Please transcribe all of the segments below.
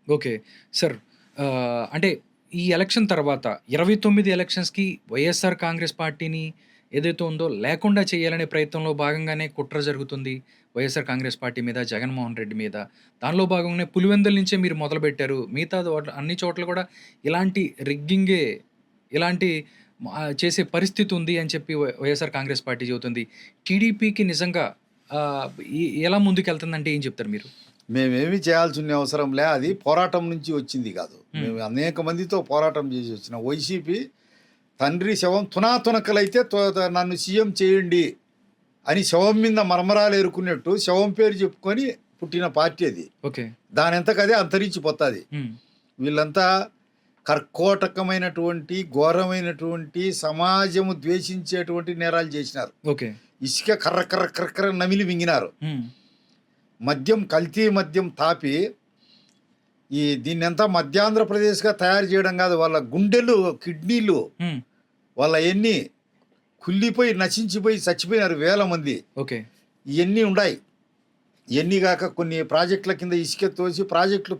Okay. Sir అంటే ఈ election తర్వాత 29 ఎలక్షన్స్‌కి వైఎస్ఆర్ కాంగ్రెస్ పార్టీని ఏదైతే ఉందో లేకుండా చేయాలనే ప్రయత్నంలో భాగంగానే కుట్ర జరుగుతుంది. వైఎస్ఆర్ కాంగ్రెస్ పార్టీ మీద, జగన్మోహన్ రెడ్డి మీద. దానిలో భాగంగానే పులివెందుల నుంచే మీరు మొదలుపెట్టారు. మిగతా అన్ని చోట్ల కూడా ఇలాంటి రిగ్గింగే ఇలాంటి చేసే పరిస్థితి ఉంది అని చెప్పి వైఎస్ఆర్ కాంగ్రెస్ పార్టీ చెబుతుంది. టీడీపీకి నిజంగా ఆహ్, ఎలా ముందుకెళ్తుందంటే ఏం చెప్తారు మీరు? మేమేమి చేయాల్సిన అవసరం లే. అది పోరాటం నుంచి వచ్చింది కాదు. మేము అనేక మందితో పోరాటం చేసి వచ్చినాం. వైసీపీ తండ్రి శవం తునాతునకలైతే నన్ను సీఎం చేయండి అని శవం మీద మర్మరాలు ఎరుకున్నట్టు శవం పేరు చెప్పుకొని పుట్టిన పార్టీ అది. ఓకే. దాని ఎంతకదే అంతరించిపోతుంది. వీళ్ళంతా కర్కోటకమైనటువంటి ఘోరమైనటువంటి సమాజము ద్వేషించేటువంటి నేరాలు చేసినారు. ఓకే. ఇసుక కర్ర కర్ర కర్ర కర్ర నమిలి మింగినారు. మద్యం కల్తీ మద్యం తాపి దీన్నంతా మధ్యాంధ్రప్రదేశ్గా తయారు చేయడం కాదు, వాళ్ళ గుండెలు కిడ్నీలు వాళ్ళ ఎన్ని కుళ్ళిపోయి నశించిపోయి చచ్చిపోయినారు వేల మంది. ఓకే. ఇవన్నీ ఉన్నాయి. ఇవన్నీ కాక కొన్ని ప్రాజెక్టుల కింద ఇసుక తోసి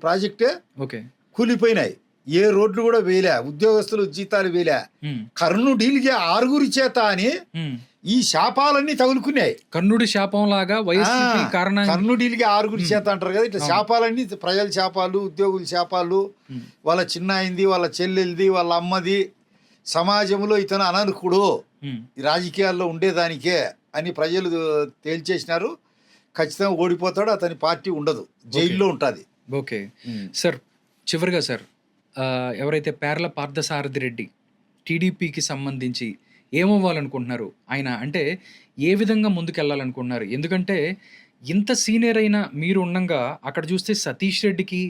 ప్రాజెక్టే ఓకే కూలిపోయినాయి. ఏ రోడ్లు కూడా వేయలే, ఉద్యోగస్తులు జీతాలు వేయలే. కర్ణుడిలిగే 6 చేత అని ఈ శాపాలన్నీ తగులుకున్నాయి. కర్ణుడి శాపం లాగా కర్ణుడిలిగే 6 చేత అంటారు కదా, ఇట్లా శాపాలన్నీ ప్రజల శాపాలు, ఉద్యోగుల శాపాలు, వాళ్ళ చిన్న అయింది, వాళ్ళ చెల్లెలది, వాళ్ళ అమ్మది, సమాజంలో ఇతను అనర్హుడు రాజకీయాల్లో ఉండేదానికే అని ప్రజలు తేల్చేసినారు. ఖచ్చితంగా ఓడిపోతాడు, అతని పార్టీ ఉండదు, జైల్లో ఉంటుంది. ఓకే సార్, చివరిగా సార్ ఎవరైతే పేర్ల పార్థసారథి రెడ్డి టీడీపీకి సంబంధించి ఏమవ్వాలనుకుంటున్నారు ఆయన, అంటే ఏ విధంగా ముందుకెళ్ళాలనుకుంటున్నారు? ఎందుకంటే ఇంత సీనియర్ అయిన మీరు ఉండగా అక్కడ చూస్తే సతీష్ రెడ్డికి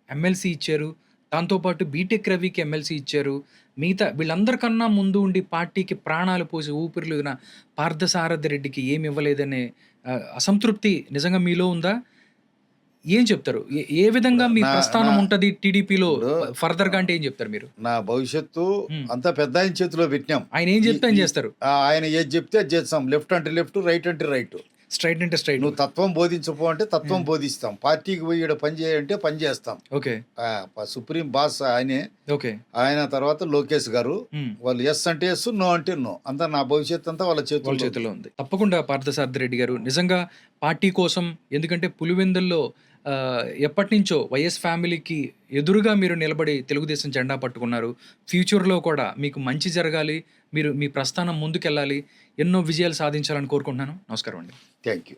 ఎమ్మెల్సీ ఇచ్చారు, దాంతోపాటు బీటెక్ రవికి ఎమ్మెల్సీ ఇచ్చారు. మిగతా వీళ్ళందరికన్నా ముందు ఉండి పార్టీకి ప్రాణాలు పోసి ఊపిరిలుగిన పార్థసారథి రెడ్డికి ఏమి ఇవ్వలేదనే అసంతృప్తి నిజంగా మీలో ఉందా? ఏం చెప్తారు? ఏ విధంగా మీ ప్రస్థానం ఉంటది టీడీపీలో ఫర్దర్ గా అంటే ఏం చెప్తారు మీరు? నా భవిష్యత్తు అంతా పెద్ద ఆయన చేతిలో పెట్టినాం. ఆయన ఏం చెప్తే అని చేస్తారు. ఆయన ఏది చెప్తే అది చేస్తాం. లెఫ్ట్ అంటే లెఫ్ట్, రైట్ అంటే రైట్, స్ట్రైట్ అంటే స్ట్రైట్. నువ్వు తత్వం బోధించపో అంటే తత్వం బోధిస్తాం. పార్టీకి పోయి పని చేయంటే పని చేస్తాం. ఓకే. సుప్రీం బాస్ ఆయనే. ఓకే. ఆయన తర్వాత లోకేష్ గారు. వాళ్ళు ఎస్ అంటే ఎస్, నో అంటే నో. అంతా నా భవిష్యత్తు అంతా వాళ్ళ చేతిలో ఉంది. తప్పకుండా పార్థసారథి రెడ్డి గారు నిజంగా పార్టీ కోసం, ఎందుకంటే పులివెందుల్లో ఎప్పటి నుంచో వైఎస్ ఫ్యామిలీకి ఎదురుగా మీరు నిలబడి తెలుగుదేశం జెండా పట్టుకున్నారు. ఫ్యూచర్లో కూడా మీకు మంచి జరగాలి, మీరు మీ ప్రస్థానం ముందుకెళ్ళాలి, ఎన్నో విజయాలు సాధించాలని కోరుకుంటున్నాను. నమస్కారం అండి. Thank you.